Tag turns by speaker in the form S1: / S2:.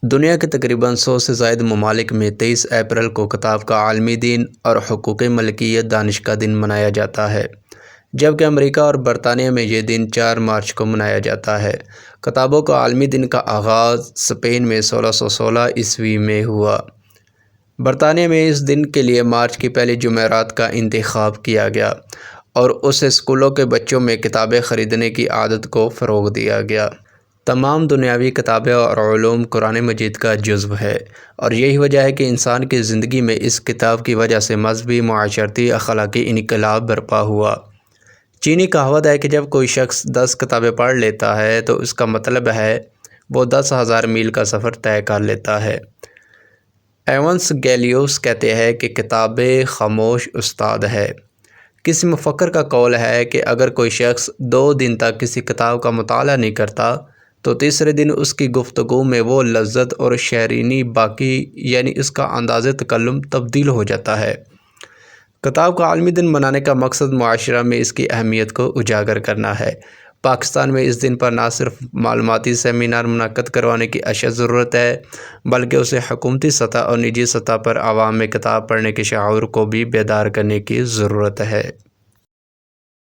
S1: دنیا کے تقریباً 100 سے زائد ممالک میں 23 اپریل کو کتاب کا عالمی دن اور حقوق ملکیت دانش کا دن منایا جاتا ہے، جبکہ امریکہ اور برطانیہ میں یہ دن 4 مارچ کو منایا جاتا ہے۔ کتابوں کا عالمی دن کا آغاز اسپین میں 1616 عیسوی میں ہوا۔ برطانیہ میں اس دن کے لیے مارچ کی پہلی جمعرات کا انتخاب کیا گیا اور اس سے اسکولوں کے بچوں میں کتابیں خریدنے کی عادت کو فروغ دیا گیا۔ تمام دنیاوی کتابیں اور علوم قرآن مجید کا جزو ہے، اور یہی وجہ ہے کہ انسان کی زندگی میں اس کتاب کی وجہ سے مذہبی، معاشرتی، اخلاقی انقلاب برپا ہوا۔ چینی کہاوت ہے کہ جب کوئی شخص 10 کتابیں پڑھ لیتا ہے تو اس کا مطلب ہے وہ 10,000 میل کا سفر طے کر لیتا ہے۔ ایونس گیلیوس کہتے ہیں کہ کتابیں خاموش استاد ہے۔ کسی مفکر کا قول ہے کہ اگر کوئی شخص 2 دن تک کسی کتاب کا مطالعہ نہیں کرتا تو تیسرے دن اس کی گفتگو میں وہ لذت اور شیرینی باقی، یعنی اس کا انداز تکلم تبدیل ہو جاتا ہے۔ کتاب کا عالمی دن منانے کا مقصد معاشرہ میں اس کی اہمیت کو اجاگر کرنا ہے۔ پاکستان میں اس دن پر نہ صرف معلوماتی سیمینار منعقد کروانے کی اشد ضرورت ہے، بلکہ اسے حکومتی سطح اور نجی سطح پر عوام میں کتاب پڑھنے کے شعور کو بھی بیدار کرنے کی ضرورت ہے۔